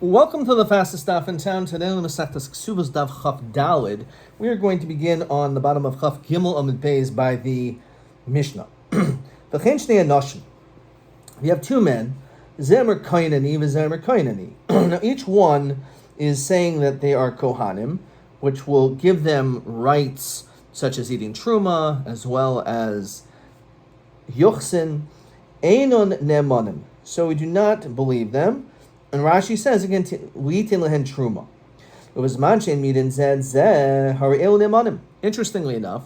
Welcome to the fastest daf in town. Today on the Masechtas Ksubas daf Chaf Dalid, we are going to begin on the bottom of Chaf Gimel Amud Beis by the Mishnah. V'chein shnei anoshim. We have two men, Zemer Kainani, V'zemer Kainani. Now each one is saying that they are Kohanim, which will give them rights such as eating truma as well as yuchsin. Einon ne'emanim. So we do not believe them. And Rashi says again, "Litin lehen truma." It was manchein midin zed zeh hariel nemanim. Interestingly enough,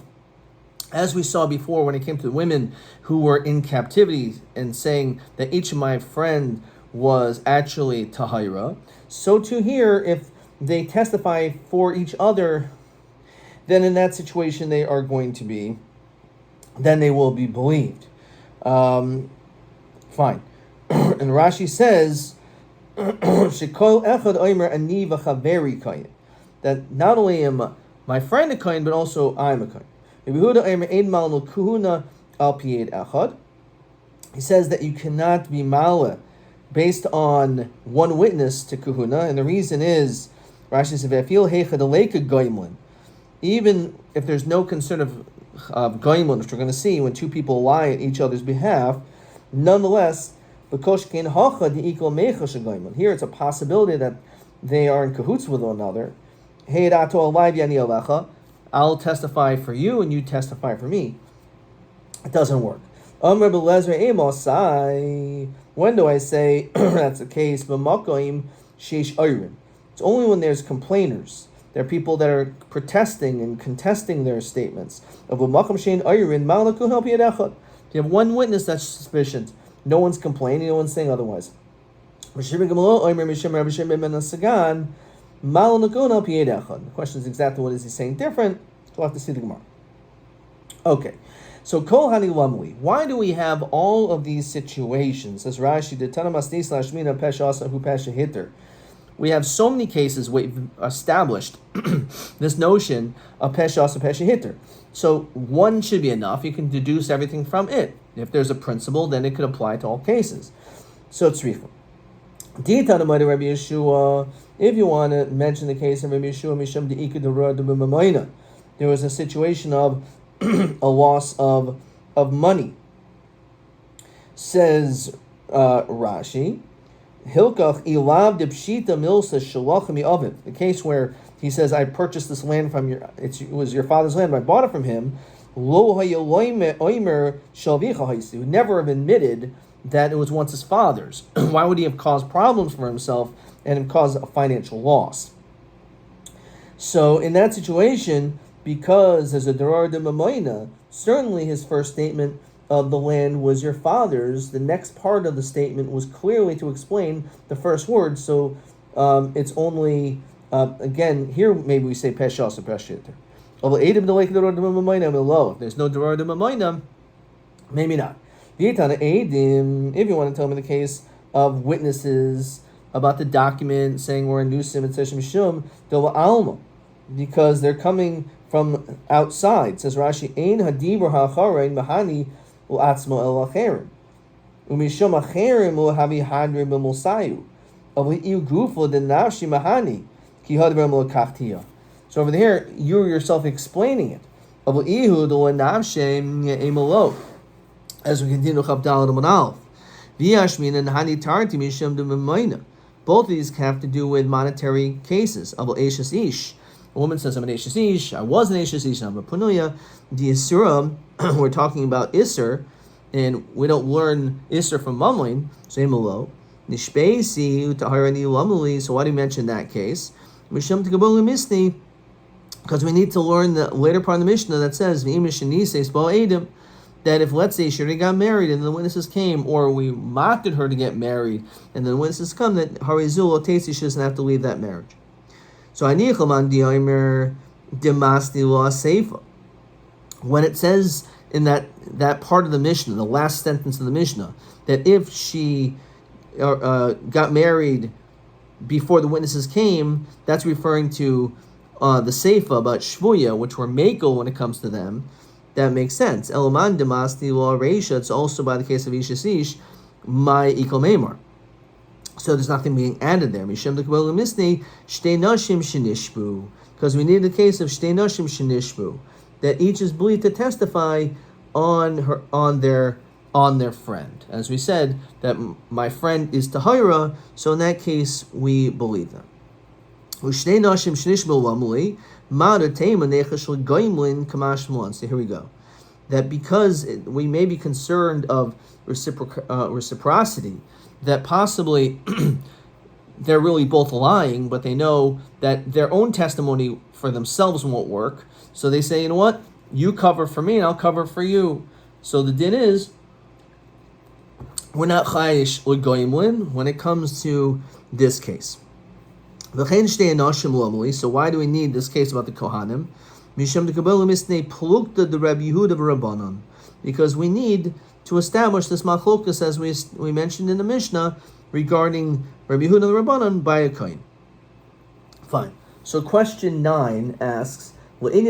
as we saw before when it came to the women who were in captivity and saying that each of my friend was actually tahira, so too here, if they testify for each other, then in that situation they are going to be, then they will be believed. Fine. And Rashi says that not only am my friend a kohen, but also I'm a kohen. He says that you cannot be mala based on one witness to kahuna, and the reason is Rashi says even if there's no concern of goimlin, which we're going to see when two people lie at each other's behalf, nonetheless. Here it's a possibility that they are in cahoots with one another. I'll testify for you and you testify for me. It doesn't work. When do I say that's the case? It's only when there's complainers. There are people that are protesting and contesting their statements. If you have one witness that's sufficient, no one's complaining, no one's saying otherwise. The question is exactly what is he saying different? We'll have to see the Gemara. Okay, so Kol Hani Lamli. Why do we have all of these situations? As Rashi did, we have so many cases where we've established this notion of Pesha Asa Pesha Hitter. So one should be enough. You can deduce everything from it. If there's a principle, then it could apply to all cases. So it's Tzricha. Rabbi Yeshua. If you want to mention the case of Rabbi Yeshua, Misham de'ikad d'rod d'b'mamayna, there was a situation of a loss of money. Says Rashi, Hilkach ilav depshita milsa shalachim yavid. The case where he says, "I purchased this land from it was your father's land, but I bought it from him." Lo oimer shalvicha, who never have admitted that it was once his father's. Why would he have caused problems for himself and have caused a financial loss? So in that situation, because there's a darar de mamoina, certainly his first statement of the land was your father's. The next part of the statement was clearly to explain the first word. So it's only again here maybe we say peshas or peshiter. Although if there's no darar de mamoina, maybe not. If you want to tell me the case of witnesses about the document saying we're in Nusim and Seshem Shum, alma, because they're coming from outside. Says Rashi, Ein hadibur ha'acharein mahani u'atzmo el acherim. Umishum acherim u'havi hadri b'musayu. Avli'u gufo denavshi mahani ki hadrim u'kachtiya. So over there, you're yourself explaining it. Avli'u d'lenavshem e'emelo. As we continue, Chabdal and Manal. V'yashmin and hani tarti mishum d'memoina. Both of these have to do with monetary cases. Avl eishes ish. A woman says, I'm an Eishes Ish, I was an Eishes Ish, I'm a Punuya. The Isura, we're talking about Isser, and we don't learn Isser from Mumlin, same below. Nishpeisi, Utaharani Lamuli, so why do you mention that case? Misham Tikabulu Misni, because we need to learn the later part of the Mishnah that says, that if, let's say, she already got married and the witnesses came, or we mocked her to get married, and the witnesses come, that Harizul or Tesi, she doesn't have to leave that marriage. So anichaman di'omer demasti la seifa. When it says in that part of the Mishnah, the last sentence of the Mishnah, that if she got married before the witnesses came, that's referring to the seifa about shvuya, which were mekel when it comes to them. That makes sense. Elaman demasti la reisha. It's also by the case of Ishasish, my ikol memar. So there's nothing being added there. Because we need the case of shtei nashim shenishbu, that each is believed to testify on their friend. As we said, that my friend is tahira, so in that case we believe them. So here we go. That because we may be concerned of reciprocity, that possibly they're really both lying, but they know that their own testimony for themselves won't work. So they say, you know what? You cover for me and I'll cover for you. So the din is, we're not chayish l'goyimlin when it comes to this case. So why do we need this case about the Kohanim? Because we need to establish this machlokas, as we mentioned in the Mishnah, regarding Rabbi Yehuda the Rabbanon by a kohen. Fine. So question 9 asks, so we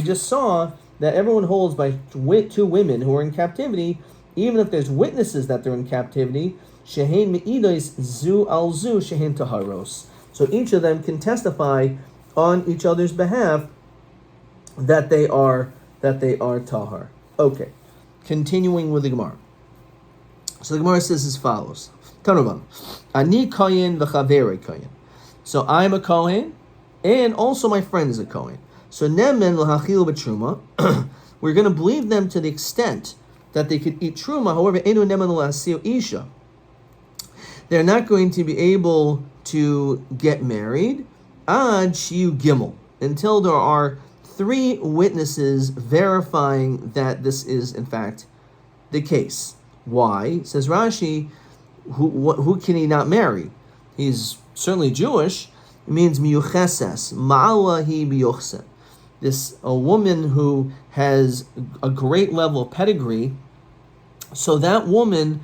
just saw that everyone holds by 2 women who are in captivity, even if there's witnesses that they're in captivity. Shehen me'idos zu al zu shehen taharos. So each of them can testify on each other's behalf that they are tahar. Okay, continuing with the Gemara. So the Gemara says as follows: Tanavan, ani kohen v'chaveri kohen. So I'm a kohen, and also my friend is a kohen. So nemen l'hachil b'truma. We're going to believe them to the extent that they could eat truma. However, enu nemen l'hasiu isha. They're not going to be able to get married ad shiu gimel, until there are 3 witnesses verifying that this is in fact the case. Why? Says Rashi, who can he not marry? He's certainly Jewish. It means miyucheses, ma'ala hi biyuchse. A woman who has a great level of pedigree. So that woman,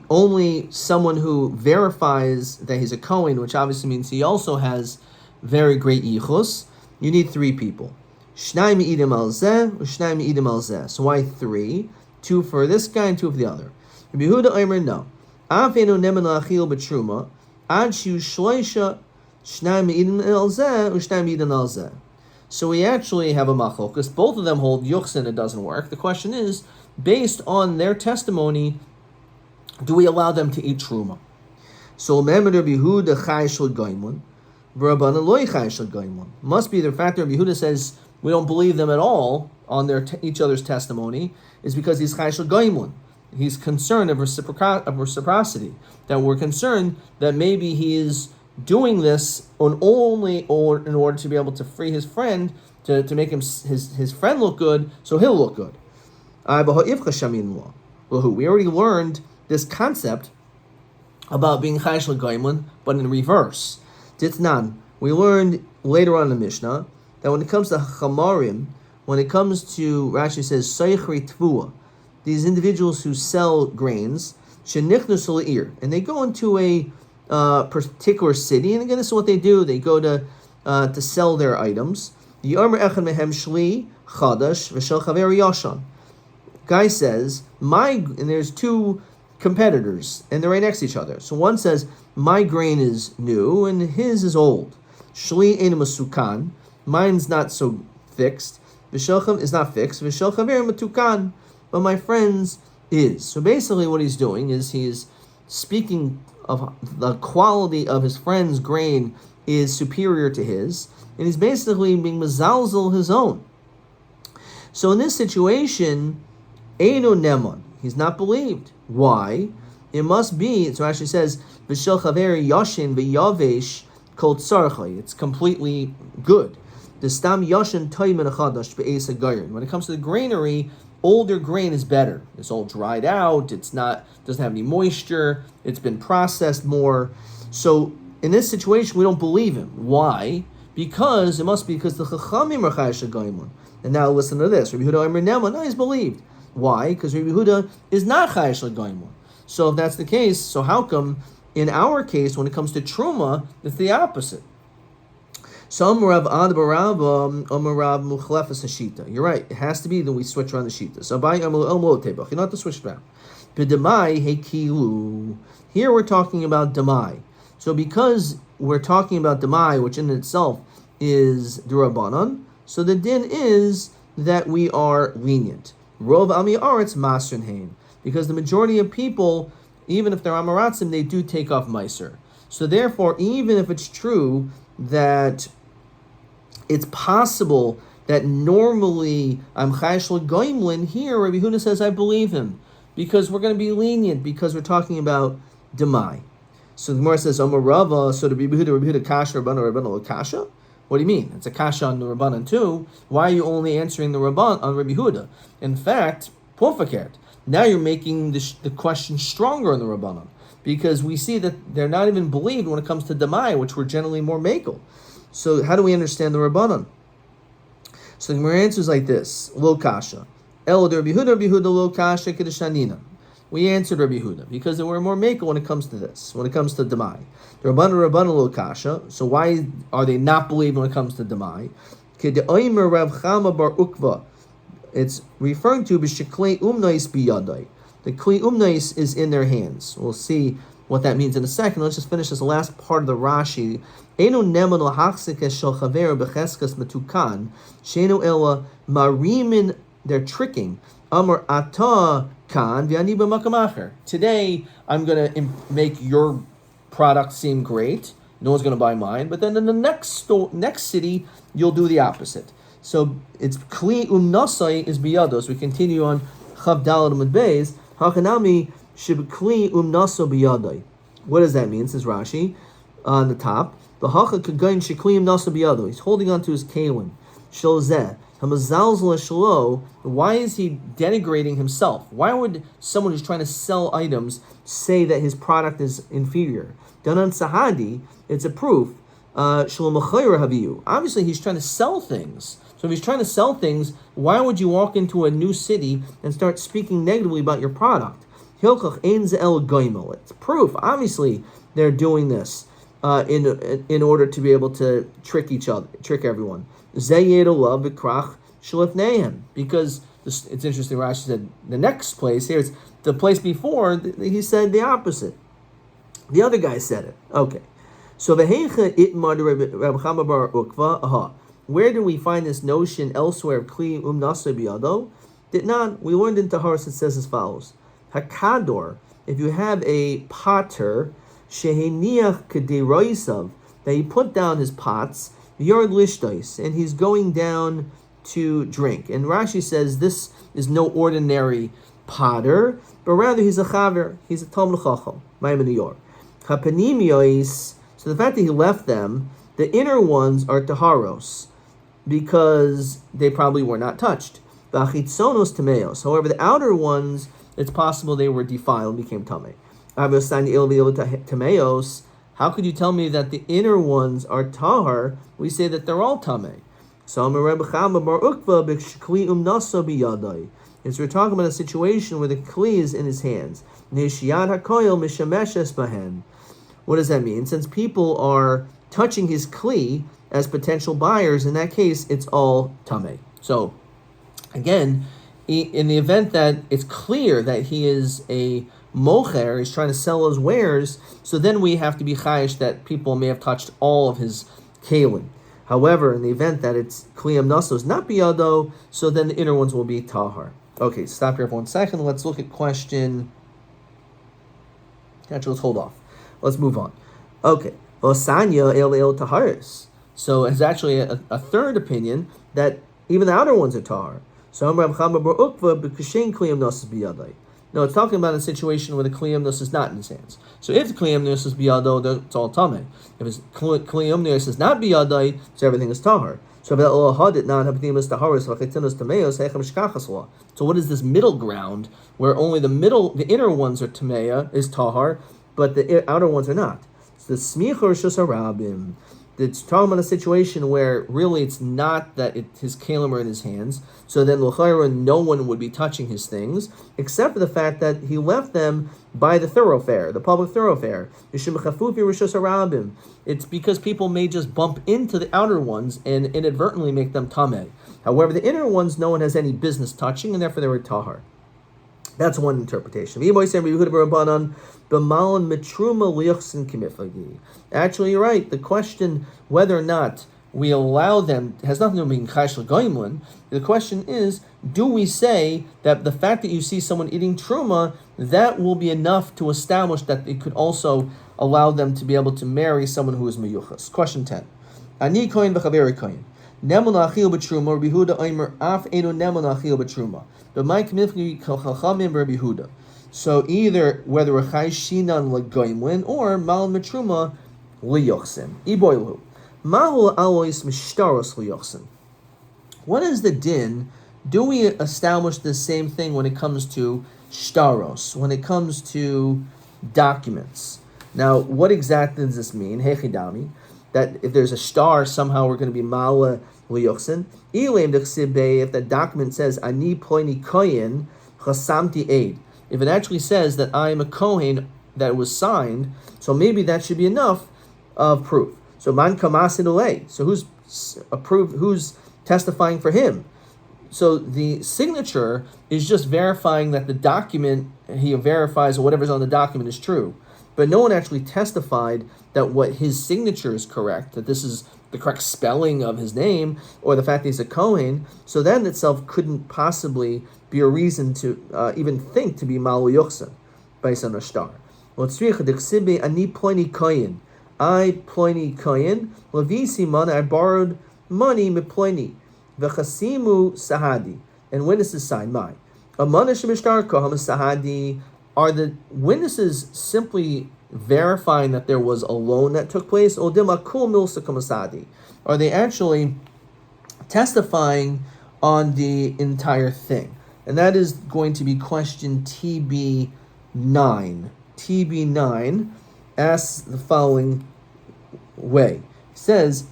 only someone who verifies that he's a Kohen, which obviously means he also has very great yichus. You need 3 people. Shnai me'idim al zeh, u'shnai me'idim al zeh. So why 3? 2 for this guy and 2 for the other. Rabbi Yehuda Omer, no. Afenu nemen la'achil b'truma, ad shiu shloisha, shnai me'idim al zeh, u'shnai me'idim al zeh. So we actually have a machlokas. Both of them hold yuchsin, it doesn't work. The question is, based on their testimony, do we allow them to eat truma? So Rabbi Yehuda chai shel goyimon, v'Rabbanan lo chai shel goyimon. Must be the fact that Rabbi Yehuda says we don't believe them at all on their each other's testimony is because he's chai shel goyimon. He's concerned of reciprocity. That we're concerned that maybe he is doing this in order to be able to free his friend, to make him his friend look good, so he'll look good. We already learned this concept about being chai shel goyimon, but in reverse. Ditnan. We learned later on in the Mishnah that when it comes to chamarim, when it comes to, Rashi says, soichri tvua, these individuals who sell grains, shenichnu sol'ir, and they go into a particular city, and again, this is what they do. They go to sell their items. Yomer echad mehem shli chadash v'shel chaver yashan. Guy says, and there's 2 competitors, and they're right next to each other. So one says, my grain is new, and his is old. Shli ein masukan, mine's not so fixed. V'shel is not fixed. V'shel chaver matukan, but my friend's is. So basically what he's doing is he's speaking of the quality of his friend's grain is superior to his, and he's basically being mezalzel his own. So in this situation, Eino Nemon, he's not believed. Why? It must be, so actually says, V'shel chaver yashin v'yavesh kol tzarchai. It's completely good. The stam yashin toim and achadash be'esa gayrin. When it comes to the granary, older grain is better. It's all dried out. Doesn't have any moisture. It's been processed more. So in this situation, we don't believe him. Why? Because the chachamim are chai shel goyimon. And now listen to this. Rabbi Yehuda Omer Nemon, no, he's believed. Why? Because Rabbi Yehuda is not chai shel goyimon. So if that's the case, so how come in our case, when it comes to truma, it's the opposite? Some Rav Ad Barava, Rav Muchlefes Hashita. You're right. It has to be that we switch around the Shita. So by El Tebach, you don't have to switch it around. B'demai hekilu. Here we're talking about demai. So because we're talking about demai, which in itself is Durabanan, so the din is that we are lenient. Rov Ami Aretz Masrin Hain. Because the majority of people, even if they're Amaratzim, they do take off Meiser. So therefore, even if it's true that it's possible that normally I'm Chayish L'Goimlin, here Rabbi Huda says, I believe him. Because we're going to be lenient, because we're talking about Demai. So the Gemara says, Omar Rava, so the Rabbi Huda Kasha, Rabbana Kasha? What do you mean? It's a Kasha on the Rabbanan too. Why are you only answering the Rabban on Rabbi Huda? In fact, Pufakert, now you're making the question stronger on the Rabbanan. Because we see that they're not even believed when it comes to Demai, which were generally more makel. So how do we understand the Rabbanan? So the Gemara answers like this: Lo kasha, El Rabbi Huda lo kasha kedushanina. We answered Rabbi Huda because they were more makel when it comes to this, when it comes to Demai. The Rabbanan lo kasha. So why are they not believed when it comes to Demai? Kedeoimer Rav Chama bar Ukva. It's referring to b'sheklei umnais biyadai. The kli umnais is in their hands. We'll see what that means in a second. Let's just finish this last part of the Rashi. Enu neman lahachzik es shel chaver becheskas metukan sheinu ela marimin. They're tricking. Amar ata kan v'ani b'makam acher. Today I'm going to make your product seem great. No one's going to buy mine. But then in the next city you'll do the opposite. So it's kli umnasai is biyados. We continue on chav dalad amud beis. Hakanami shibkli umnaso biyadai. What does that mean? Says Rashi on the top. The hacha kagain shikli umnaso biyado. He's holding on to his kalim. Sholzeh hamazalzel shlo. Why is he denigrating himself? Why would someone who's trying to sell items say that his product is inferior? Danan sahadi. It's a proof. Obviously, he's trying to sell things. So if he's trying to sell things, why would you walk into a new city and start speaking negatively about your product? It's proof. Obviously, they're doing this in order to be able to trick each other, trick everyone. Because it's interesting, Rashi said the next place here, it's the place before, he said the opposite. The other guy said it. Okay. So where do we find this notion elsewhere of kli umnasa biyado? Did not. We learned in Taharis it says as follows: Hakador. If you have a potter sheheniach kederoisav, that he put down his pots yard lishtais, and he's going down to drink. And Rashi says this is no ordinary potter, but rather he's a chaver. He's a talmid chacham. Ma'amin yor. Hapanimiois. So the fact that he left them, the inner ones are taharos, because they probably were not touched. V'achitzonos tameos. However, the outer ones, it's possible they were defiled and became tamei. Tameos. How could you tell me that the inner ones are tahar? We say that they're all tamei. So we're talking about a situation where the kli is in his hands. What does that mean? Since people are touching his kli as potential buyers, in that case, it's all tamei. So, again, in the event that it's clear that he is a mocher, he's trying to sell his wares, so then we have to be chayish that people may have touched all of his kalim. However, in the event that it's kliyam naso is not biyado, so then the inner ones will be tahar. Okay, stop here for 1 second. Let's look at question. Actually, let's hold off. Let's move on. Okay. Osanya el taharis. So it's actually a third opinion that even the outer ones are tahar. So no, it's talking about a situation where the kliyamnus is not in his hands. So if the kliyamnus is biyado, then it's all tamei. If his kliyamnus is not biyadai, so everything is tahar. So what is this middle ground where only the inner ones are tameya, is tahar, but the outer ones are not? So the smichur shus harabim. It's talking about a situation where really it's not that his kalim are in his hands. So then l'chayra, no one would be touching his things, except for the fact that he left them by the thoroughfare, the public thoroughfare. It's because people may just bump into the outer ones and inadvertently make them tameh. However, the inner ones no one has any business touching, and therefore they were tahar. That's one interpretation. Actually, you're right. The question whether or not we allow them has nothing to do with being chaysh l'goyimlin. The question is, do we say that the fact that you see someone eating truma, that will be enough to establish that it could also allow them to be able to marry someone who is meyuchas? Question 10. Ani koyin v'chaveri koyin. Nemun achil b'truma, Rabbi Yehuda oimer af enu nemun achil b'truma. But my community chachamim Rabbi Yehuda. So either whether we're chay shinan l'goyimlin or mal metruma liyochsim. Iboilu. Mahul alois mishtaros liyochsim. What is the din? Do we establish the same thing when it comes to shtaros, when it comes to documents? Now, what exactly does this mean? Hechidami. That if there's a star, somehow we're going to be mala liyochsin. If the document says ani ploini koyin chasamti aid, if it actually says that I am a kohen that was signed, so maybe that should be enough of proof. So man kamasin ulei. So who's approved? Who's testifying for him? So the signature is just verifying that the document he verifies or whatever's on the document is true. But no one actually testified that what his signature is correct, that this is the correct spelling of his name, or the fact that he's a Kohen. So that in itself couldn't possibly be a reason to even think to be Malu Yochsen, based on a star. Well, it's ani ploini koyin. I ploini koyin. Levisi man, I borrowed money me ploini. V'chasimu sahadi. And witnesses signed mine. Amana shemishtar koham sahadi. Are the witnesses simply verifying that there was a loan that took place? Or are they actually testifying on the entire thing? And that is going to be question TB9. TB9 asks the following way. It says,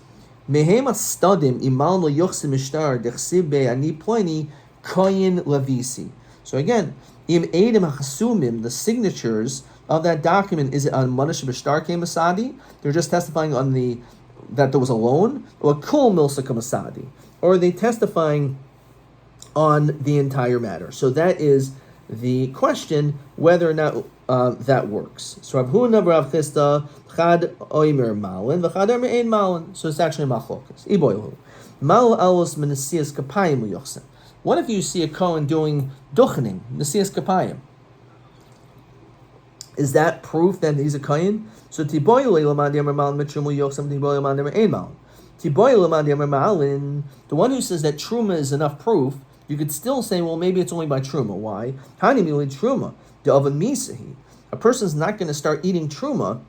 Mehema stadim imal lo yochsim mishtar dechsib be ani ploini koyin lavisi. So again, im edim hachasumim, the signatures of that document, is it on Manash B'Shtar Masadi? They're just testifying on that there was a loan, or Kul Milsa Masadi, or are they testifying on the entire matter? So that is the question, whether or not that works. So Rav Huna Rav Chisda Chad Oimer Malin, V'Chad Oimer Ein Malin. So it's actually Machlokas. Iboyhu Mal Alos Menasias Kapayim Uyochsen. What if you see a Kohen doing duchening, Nasias Kapayim? Is that proof that he's a Kohen? So Tiboy Le'Lamad Yemer Malin Mitrumu Yochsem Tiboy Le'Lamad Yemer Ein Malin. Tiboy Le'Lamad Yemer Malin, the one who says that Truma is enough proof, you could still say, well, maybe it's only by Truma. Why? Hani Mili Truma, the oven Misahi. A person's not going to start eating Truma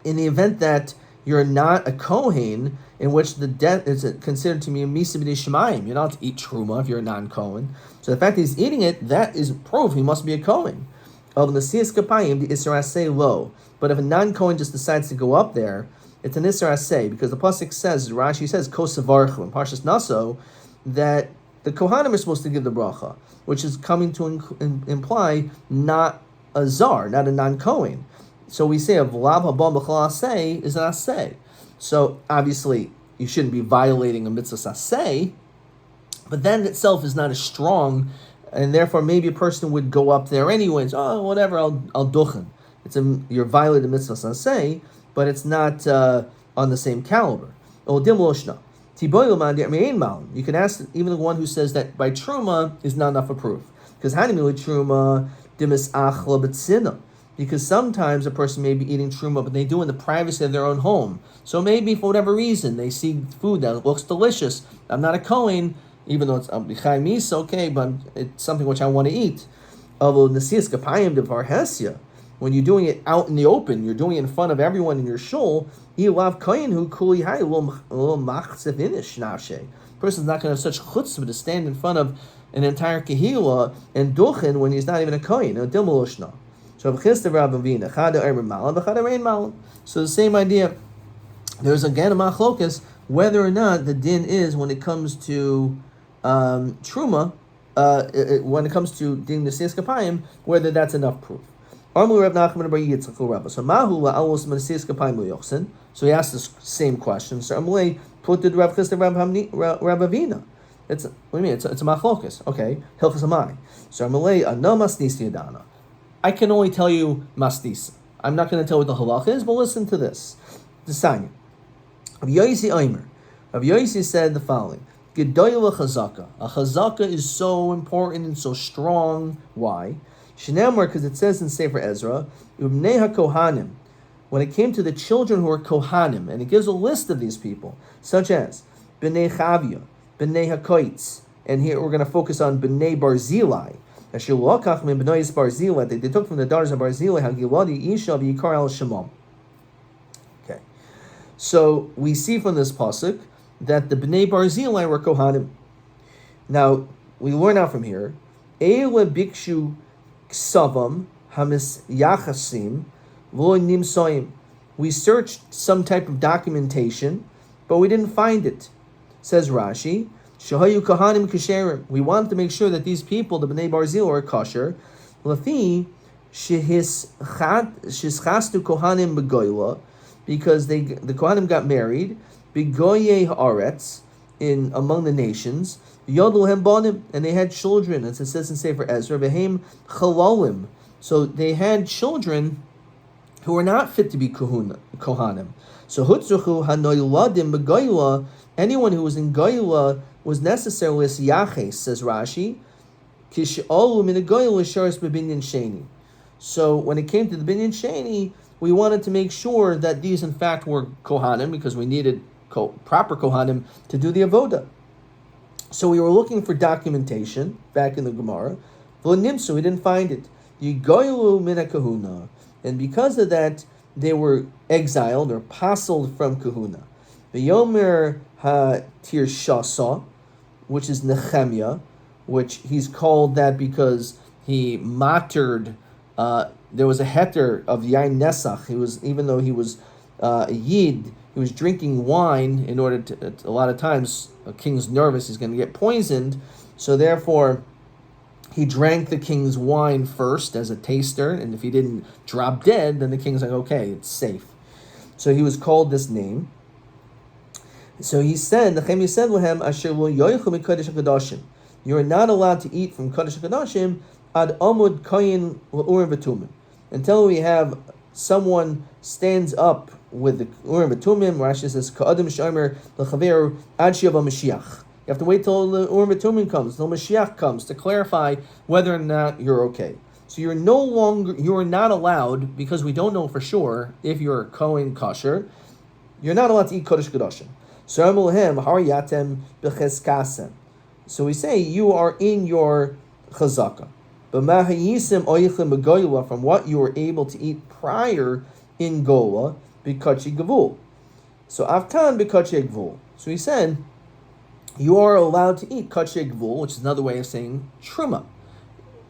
in the event that you're not a Kohen, in which the death is considered to be a Misa B'dei Shemayim. You're not to eat Truma if you're a non-Kohen. So the fact that he's eating it, that is proof he must be a Kohen. Of Nasias Kapayim, the Isra Aseh lo. But if a non-Kohen just decides to go up there, it's an Isra Aseh, because the Pasuk says, Rashi says, Kosavarchu, in Parshas Naso, that the Kohanim are supposed to give the bracha, which is coming to imply not a zar, not a non-Kohen. So we say, V'lav haba b'chol aseh is an aseh. So obviously, you shouldn't be violating a mitzvah aseh, but that in itself is not as strong, and therefore maybe a person would go up there anyways. Oh, whatever, I'll duchen. You're violating the mitzvah aseh, but it's not on the same caliber. Odim loshna. You can ask even the one who says that by truma is not enough for proof, because hanimili truma dimis achla b'tzina. Because sometimes a person may be eating truma, but they do it in the privacy of their own home. So maybe for whatever reason they see food that looks delicious. I'm not a Kohen, even though it's b'chai mis, okay, but it's something which I want to eat. When you're doing it out in the open, you're doing it in front of everyone in your shul. Person's not going to have such chutzpah to stand in front of an entire kehillah and duchen when he's not even a kohen. So the same idea. there's again a machlokas whether or not the din is when it comes to truma, when it comes to din nesias kapayim, whether that's enough proof. So he asked this same question. So Amalei put the Rav Chisda Rav Avina. It's what do you mean? It's a machlokas. Okay, hilchas amai. So Amalei ana masnisi adana. I can only tell you masnisa. I'm not going to tell what the halach is, but listen to this. The Sanya. Rav Yosi Aimer. Rav Yosi said the following: Gedoyla chazaka. A chazaka is so important and so strong. Why? Shnamar, because it says in Sefer Ezra, Ubnei HaKohanim, when it came to the children who were Kohanim, and it gives a list of these people, such as Bnei Chavya, Bnei HaKoitz, and here we're going to focus on Bnei Barzilai. They took from the daughters of Barzilai, Hagiladi Isha V'Yikar al Shemam. Okay, so we see from this pasuk that the Bnei Barzilai were Kohanim. Now we learn out from here, Eile Bikshu Ksavam Hamis Yachasim Lo Nimsoim. We searched some type of documentation, but we didn't find it. Says Rashi, Shahayu Kohanim Kasherim. We wanted to make sure that these people, the Bnei Barzil, are kosher. Lafi Shischastu Kohanim Begoyla, because the Kohanim got married, Begoye Haaretz, in among the nations. Yodel hem bonim, and they had children, as it says in Sefer Ezra, Behem chalalim. So they had children who were not fit to be kohanim. So hutzruchu hanoyladim begoyla. Anyone who was in goyla was necessarily yaches, says Rashi. Kish'olu min goyla sharis bebinyan sheni. So when it came to the binyan sheni, we wanted to make sure that these in fact were kohanim because we needed proper kohanim to do the avoda. So we were looking for documentation back in the Gemara. V'nimsu, we didn't find it. Yigoylu min kahuna, and because of that, they were exiled or passled from kahuna. V'yomer ha-tirshasa, which is Nehemiah, which he's called that because he mattered. There was a heter of yain nesach. He was, even though he was a yid, he was drinking wine in order to. A lot of times, a king's nervous; he's going to get poisoned. So therefore, he drank the king's wine first as a taster, and if he didn't drop dead, then the king's like, okay, it's safe. So he was called this name. So he said, Nehemiah said to him, "Asher lo yoichu mikodesh hakadashim." You are not allowed to eat from kodesh hakadashim ad amud koyin l'urim v'tumim, until we have someone stands up with the urim v'tumim. Rashi says, "Ka'adim shomer l'chaver ad sheyava Mashiach." You have to wait till the urim v'tumim comes, till Mashiach comes, to clarify whether or not you're okay. So you are not allowed, because we don't know for sure if you're kohen kosher. You're not allowed to eat kodesh kadashim. So we say you are in your chazaka. From what you were able to eat prior in Gola, bikachi gavul. So avtan bikachi gavul. So he said, you are allowed to eat kachi gavul, which is another way of saying truma.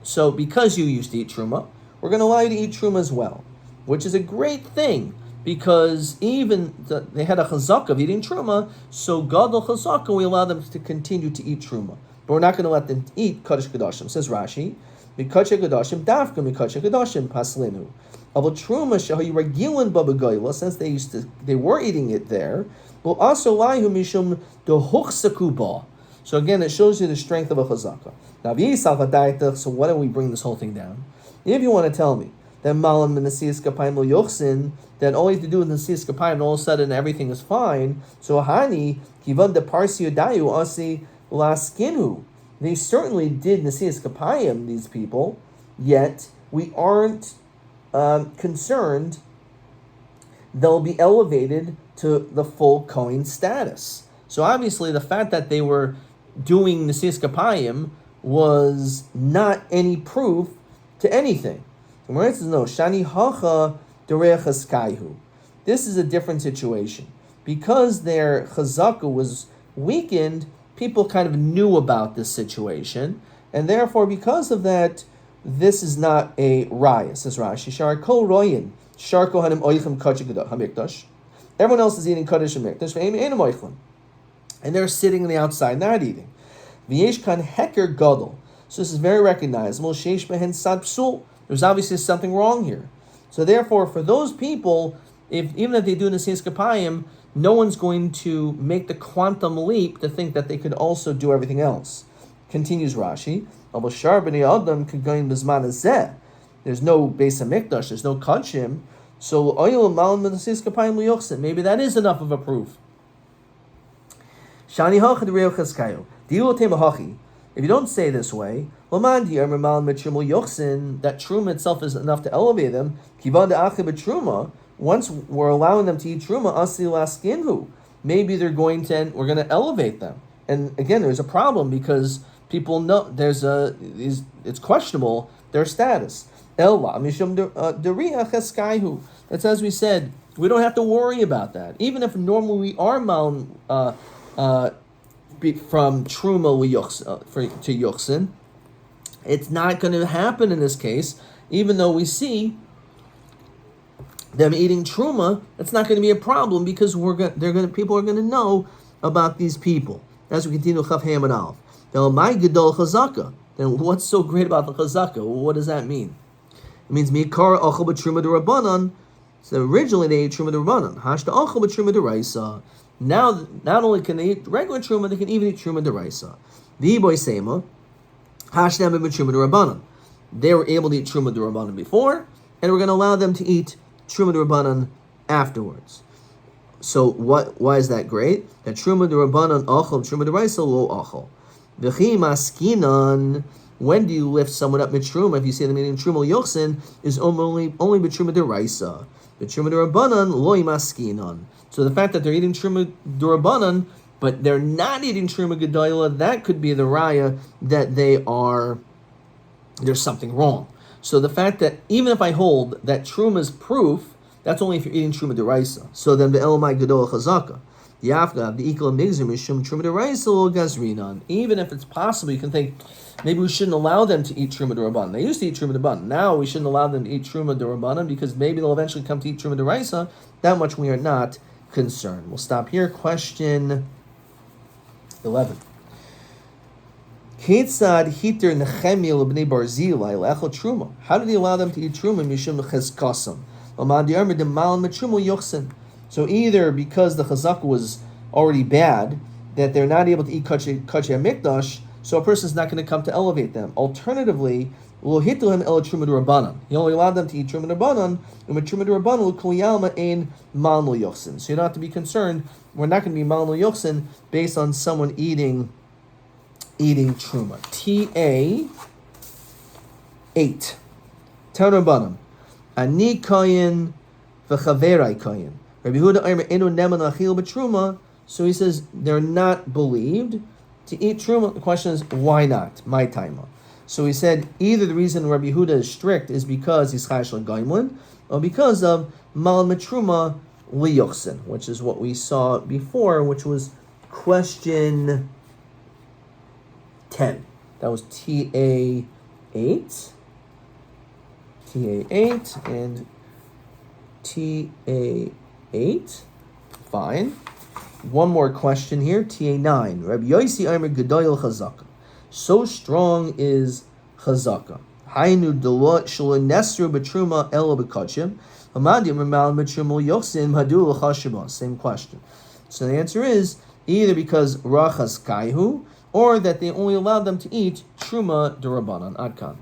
So because you used to eat truma, we're going to allow you to eat truma as well, which is a great thing, because even they had a chazaka of eating truma, so gadol chazaka, we allow them to continue to eat truma. But we're not going to let them eat kadosh kadashim. Says Rashi, mikach kadashim dafka mikach kadashim paslinu. About truma shahayu regilin babagayla, since they were eating it there. Well, also lahu mishum dehuchsakuba. So again, it shows you the strength of a chazaka. Now, so why don't we bring this whole thing down? If you want to tell me that malam and nesias kapayim lo yochsin, that all you have to do is nesias kapayim, and all of a sudden everything is fine. So hani kivan de parsi yodayu asi laskinu. They certainly did nesias kapayim, these people, yet we aren't concerned they'll be elevated to the full kohen status. So obviously, the fact that they were doing nesias kapayim was not any proof to anything. The Gemara says, no, shani hacha derechas kaihu. This is a different situation. Because their chazaka was weakened, people kind of knew about this situation, and therefore, because of that, this is not a raya, says Rashi. Shar kol royin, shar kohanim oichem kachik hamikdash. Everyone else is eating Kaddish and Mikdash, and they're sitting on the outside not eating. V'yeshkan heker gadol. So this is very recognizable. Sheish behen sad psul. There's obviously something wrong here. So therefore, for those people, even if they do Nesias Kapayim, no one's going to make the quantum leap to think that they could also do everything else. Continues Rashi. There's no Beis HaMikdash, there's no Kodshim. So maybe that is enough of a proof. If you don't say this way, that truma itself is enough to elevate them. Once we're allowing them to eat truma, maybe we're going to elevate them. And again, there's a problem because people know it's questionable their status. That's as we said, we don't have to worry about that. Even if normally we are from truma to yochsin, it's not going to happen in this case. Even though we see them eating truma, it's not going to be a problem because people are going to know about these people. As we continue Chaf Ham and Aleph. Then what's so great about the chazaka? Well, what does that mean? It means mikar achal b'truma d'Rabbanan. So originally they ate truma d'Rabbanan. Hashta achal b'truma d'Raisa. Now, not only can they eat regular truma, they can even eat truma d'Raisa. V'boy sema hashta b'truma d'Rabbanan. They were able to eat truma d'Rabbanan before, and we're going to allow them to eat truma d'Rabbanan afterwards. So why is that great? That truma d'Rabbanan achal, truma d'Raisa lo achal. V'chi maskinan. When do you lift someone up mitruma? If you say them eating truma yochsin, is only b'truma d'Raisa. B'truma d'Rabbanan lo maskinan. So the fact that they're eating truma d'Rabbanan, but they're not eating truma gedola, that could be the raya that there's something wrong. So the fact that even if I hold that truma is proof, that's only if you're eating truma d'Raisa. So then the elamai gedola chazaka. Even if it's possible, you can think maybe we shouldn't allow them to eat truma d'Rabbanan. They used to eat truma d'Rabbanan. Now we shouldn't allow them to eat truma d'Rabbanan because maybe they'll eventually come to eat truma d'Raisa. That much we are not concerned. We'll stop here. Question 11. How did he allow them to eat truma? So either because the chazaka was already bad, that they're not able to eat kachei mikdash, so a person's not going to come to elevate them. Alternatively, lo hitluhem el truma d'Rabbanan. He only allowed them to eat truma d'Rabbanan, and with truma d'Rabbanan lo kol yalma ein mal lo yochsin. So you don't have to be concerned. We're not going to be mal lo yochsin based on someone eating truma. TA 8. Tanurbanan. Ani kayin v'chaverai kayin. Rabbi Yehuda Aimer enu neman achil b'truma. So he says they're not believed to eat truma. The question is why not? My taima. So he said either the reason Rabbi Yehuda is strict is because he's chayash l'gaimlin, or because of mal metruma liyochsin, which is what we saw before, which was question 10. That was TA 8. TA 8 and TA 8. Fine. One more question here. TA 9. Rabbi Yosi Aimer Gedoyel Chazaka. So strong is Chazaka. Hainu delot shlo nesru betruma elo bekachim. Hamadim remal betruma yochsin hadu l'chashibah. Same question. So the answer is either because rachas kaihu, or that they only allowed them to eat truma d'Rabbanan. Adkan.